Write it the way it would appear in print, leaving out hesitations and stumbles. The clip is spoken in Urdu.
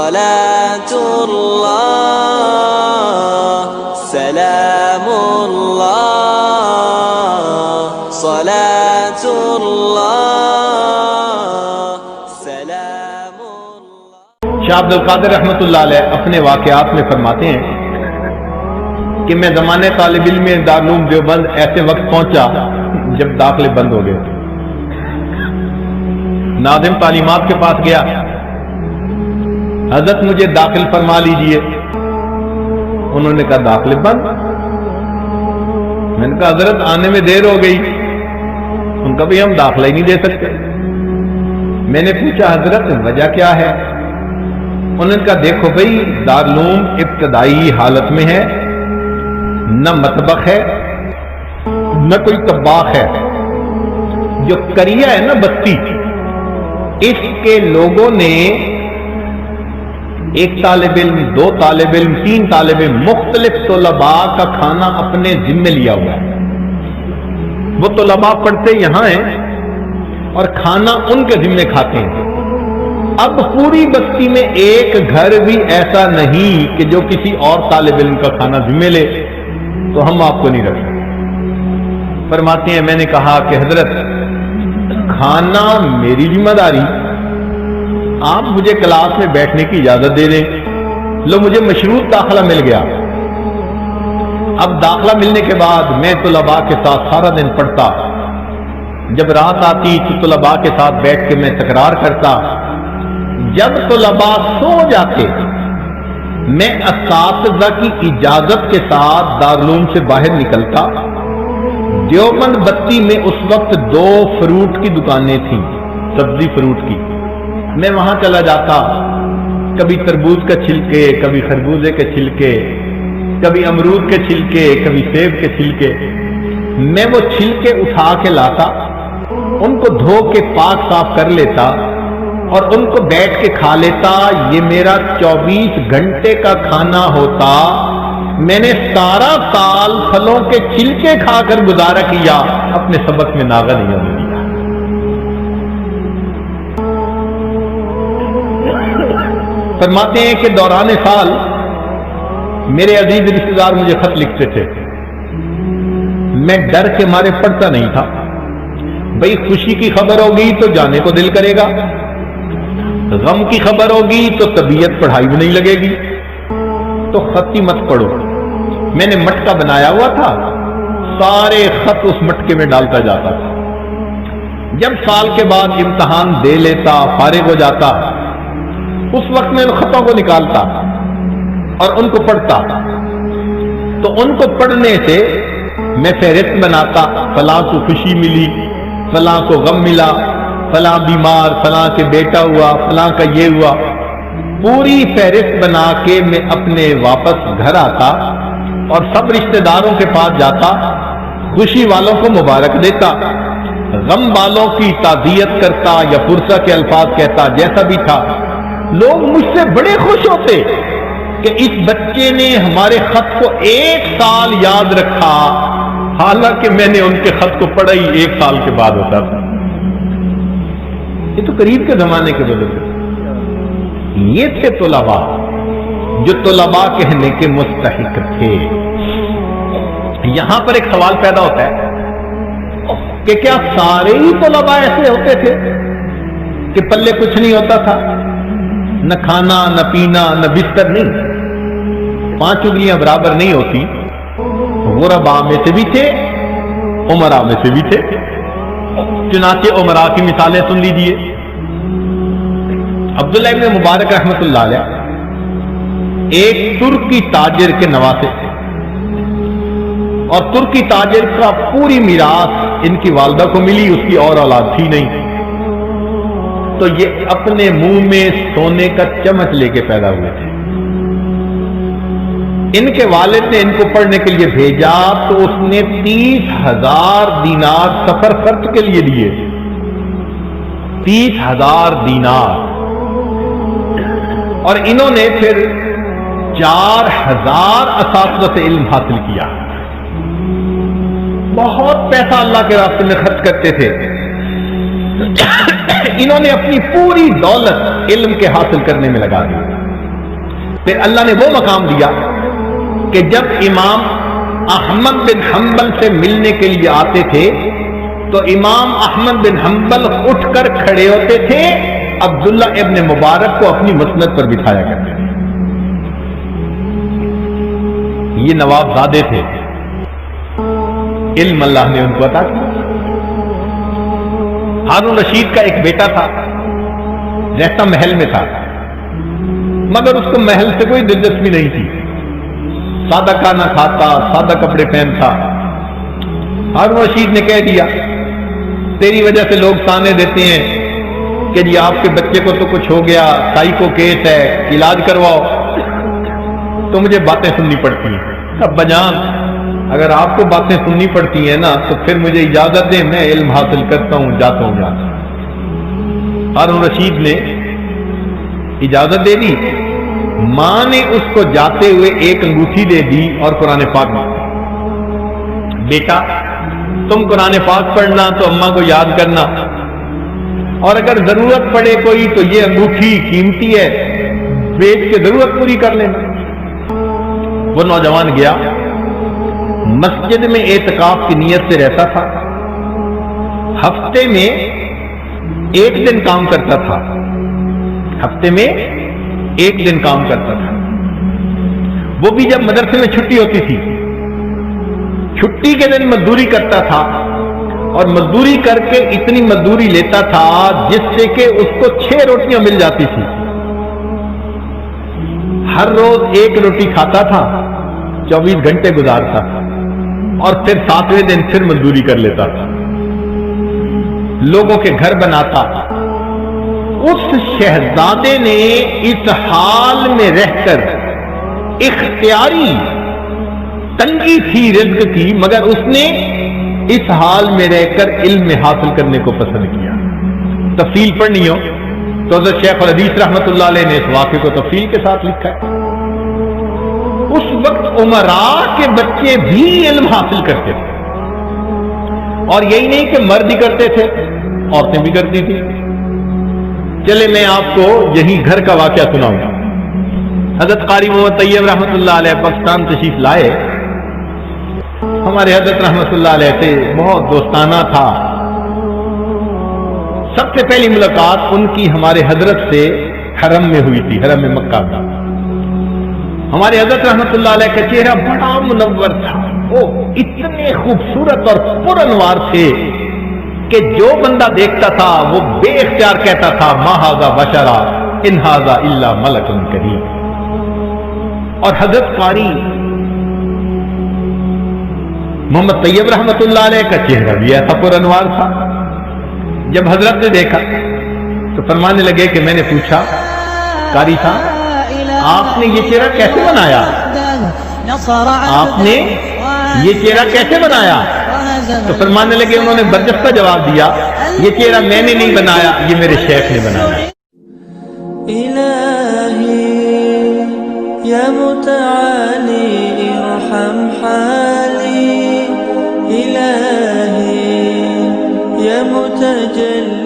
صلاة الله سلام الله صلاة الله سلام الله۔ شاہ عبد القادر رحمۃ اللہ علیہ اپنے واقعات میں فرماتے ہیں کہ میں زمانے طالب علم میں دارالعلوم دیوبند ایسے وقت پہنچا جب داخلے بند ہو گئے۔ ناظم تعلیمات کے پاس گیا، حضرت مجھے داخل فرما لیجئے۔ انہوں نے کہا داخلے بند؟ میں نے کہا حضرت آنے میں دیر ہو گئی۔ ان کا بھی ہم داخلہ ہی نہیں دے سکتے۔ میں نے پوچھا حضرت وجہ کیا ہے؟ انہوں نے کہا دیکھو بھائی، دارالعلوم ابتدائی حالت میں ہے، نہ مطبخ ہے نہ کوئی طباخ ہے۔ جو کریا ہے نا بستی، اس کے لوگوں نے ایک طالب علم، دو طالب علم، تین طالب علم، مختلف طلباء کا کھانا اپنے ذمے لیا ہوا ہے۔ وہ طلباء پڑھتے یہاں ہیں اور کھانا ان کے ذمے کھاتے ہیں۔ اب پوری بستی میں ایک گھر بھی ایسا نہیں کہ جو کسی اور طالب علم کا کھانا ذمے لے، تو ہم آپ کو نہیں رکھ سکتے۔ فرماتے ہیں میں نے کہا کہ حضرت کھانا میری ذمہ داری، آپ مجھے کلاس میں بیٹھنے کی اجازت دے دیں۔ لو مجھے مشروط داخلہ مل گیا۔ اب داخلہ ملنے کے بعد میں طلباء کے ساتھ سارا دن پڑھتا، جب رات آتی تو طلباء کے ساتھ بیٹھ کے میں تکرار کرتا۔ جب طلباء سو جاتے میں اساتذہ کی اجازت کے ساتھ دارالعلوم سے باہر نکلتا۔ دیوبند بستی میں اس وقت 2 فروٹ کی دکانیں تھیں، سبزی فروٹ کی۔ میں وہاں چلا جاتا، کبھی تربوز کا چھلکے، کبھی خربوزے کے چھلکے، کبھی امرود کے چھلکے، کبھی سیب کے چھلکے۔ میں وہ چھلکے اٹھا کے لاتا، ان کو دھو کے پاک صاف کر لیتا اور ان کو بیٹھ کے کھا لیتا۔ یہ میرا 24 گھنٹے کا کھانا ہوتا۔ میں نے سارا سال پھلوں کے چھلکے کھا کر گزارا کیا، اپنے سبق میں ناغہ نہیں ہونے دیا۔ فرماتے ہیں کہ دوران سال میرے عزیز رشتے دار مجھے خط لکھتے تھے، میں ڈر کے مارے پڑھتا نہیں تھا۔ بھئی خوشی کی خبر ہوگی تو جانے کو دل کرے گا، غم کی خبر ہوگی تو طبیعت پڑھائی میں نہیں لگے گی، تو خط ہی مت پڑھو۔ میں نے مٹکا بنایا ہوا تھا، سارے خط اس مٹکے میں ڈالتا جاتا تھا۔ جب سال کے بعد امتحان دے لیتا، فارغ ہو جاتا، اس وقت میں ان خطوں کو نکالتا اور ان کو پڑھتا۔ تو ان کو پڑھنے سے میں فہرست بناتا، فلاں کو خوشی ملی، فلاں کو غم ملا، فلاں بیمار، فلاں کے بیٹا ہوا، فلاں کا یہ ہوا۔ پوری فہرست بنا کے میں اپنے واپس گھر آتا اور سب رشتہ داروں کے پاس جاتا، خوشی والوں کو مبارک دیتا، غم والوں کی تعزیت کرتا یا پرسہ کے الفاظ کہتا، جیسا بھی تھا۔ لوگ مجھ سے بڑے خوش ہوتے کہ اس بچے نے ہمارے خط کو 1 سال یاد رکھا، حالانکہ میں نے ان کے خط کو پڑھا ہی 1 سال کے بعد ہوتا تھا۔ یہ تو قریب کے زمانے کے بزرگ تھے۔ یہ تھے طلباء جو طلباء کہنے کے مستحق تھے۔ یہاں پر ایک سوال پیدا ہوتا ہے کہ کیا سارے ہی طلباء ایسے ہوتے تھے کہ پلے کچھ نہیں ہوتا تھا، نہ کھانا نہ پینا نہ بستر؟ نہیں، 5 انگلیاں برابر نہیں ہوتی۔ غرباء میں سے بھی تھے، عمراء میں سے بھی تھے۔ چنانچہ عمراء کی مثالیں سن لیجیے۔ عبداللہ ابن مبارک رحمۃ اللہ علیہ ایک ترکی تاجر کے نواسے تھے، اور ترکی تاجر کا پوری میراث ان کی والدہ کو ملی، اس کی اور اولاد تھی نہیں۔ تو یہ اپنے منہ میں سونے کا چمچ لے کے پیدا ہوئے تھے۔ ان کے والد نے ان کو پڑھنے کے لیے بھیجا تو اس نے 30,000 دینار سفر خرچ کے لیے دیے۔ 30,000 دینار، اور انہوں نے پھر 4,000 اساتذہ سے علم حاصل کیا۔ بہت پیسہ اللہ کے راستے میں خرچ کرتے تھے۔ انہوں نے اپنی پوری دولت علم کے حاصل کرنے میں لگا دی۔ پھر اللہ نے وہ مقام دیا کہ جب امام احمد بن حنبل سے ملنے کے لیے آتے تھے تو امام احمد بن حنبل اٹھ کر کھڑے ہوتے تھے، عبداللہ ابن مبارک کو اپنی مسند پر بٹھایا کرتے تھے۔ یہ نواب زادے تھے، علم اللہ نے ان کو عطا کیا۔ ہارون رشید کا ایک بیٹا تھا، رہتا محل میں تھا، مگر اس کو محل سے کوئی دلچسپی نہیں تھی، سادہ کھانا کھاتا، سادہ کپڑے پہنتا۔ ہارون رشید نے کہہ دیا تیری وجہ سے لوگ تانے دیتے ہیں کہ جی آپ کے بچے کو تو کچھ ہو گیا، سائیکو کیس ہے، علاج کرواؤ، تو مجھے باتیں سننی پڑتی ہیں۔ ابا جان اگر آپ کو باتیں سننی پڑتی ہیں نا تو پھر مجھے اجازت دیں، میں علم حاصل کرتا ہوں، جاتا ہوں جاتا ہوں۔ ہارون رشید نے اجازت دے دی، ماں نے اس کو جاتے ہوئے ایک انگوٹھی دے دی اور قرآن پاک میں، بیٹا تم قرآن پاک پڑھنا تو اماں کو یاد کرنا، اور اگر ضرورت پڑے کوئی تو یہ انگوٹھی قیمتی ہے، بیچ کے ضرورت پوری کر لینا۔ وہ نوجوان گیا، مسجد میں اعتکاف کی نیت سے رہتا تھا، ہفتے میں ایک دن کام کرتا تھا، ہفتے میں ایک دن کام کرتا تھا، وہ بھی جب مدرسے میں چھٹی ہوتی تھی، چھٹی کے دن مزدوری کرتا تھا، اور مزدوری کر کے اتنی مزدوری لیتا تھا جس سے کہ اس کو 6 روٹیاں مل جاتی تھی، ہر روز 1 روٹی کھاتا تھا، 24 گھنٹے گزارتا تھا، اور پھر 7ویں دن پھر مزدوری کر لیتا تھا، لوگوں کے گھر بناتا۔ اس شہزادے نے اس حال میں رہ کر، اختیاری تنگی تھی رزق کی، مگر اس نے اس حال میں رہ کر علم حاصل کرنے کو پسند کیا۔ تفصیل پڑھنی ہو تو حضرت شیخ الحدیث رحمت اللہ علیہ نے اس واقعے کو تفصیل کے ساتھ لکھا ہے۔ اس وقت عمراء کے بچے بھی علم حاصل کرتے تھے، اور یہی نہیں کہ مرد ہی کرتے تھے، عورتیں بھی کرتی تھی۔ چلے میں آپ کو یہی گھر کا واقعہ سناؤں گا۔ حضرت قاری محمد طیب رحمت اللہ علیہ پاکستان تشریف لائے، ہمارے حضرت رحمت اللہ علیہ سے بہت دوستانہ تھا۔ سب سے پہلی ملاقات ان کی ہمارے حضرت سے حرم میں ہوئی تھی، حرم مکہ کا۔ ہمارے حضرت رحمت اللہ علیہ کا چہرہ بڑا منور تھا، وہ اتنے خوبصورت اور پر انوار تھے کہ جو بندہ دیکھتا تھا وہ بے اختیار کہتا تھا ما ھذا بشرا ان ھذا الا ملک کریم۔ اور حضرت قاری محمد طیب رحمت اللہ علیہ کا چہرہ بھی ایسا پر انوار تھا۔ جب حضرت نے دیکھا تو فرمانے لگے کہ میں نے پوچھا قاری صاحب آپ نے یہ چہرہ کیسے بنایا، آپ نے یہ چہرہ کیسے بنایا؟ تو فرمانے لگے، انہوں نے برجستہ جواب دیا یہ چہرہ میں نے نہیں بنایا، یہ میرے شیخ نے بنایا۔ إلهي يا متعالي ارحم حالي، إلهي يا متجلي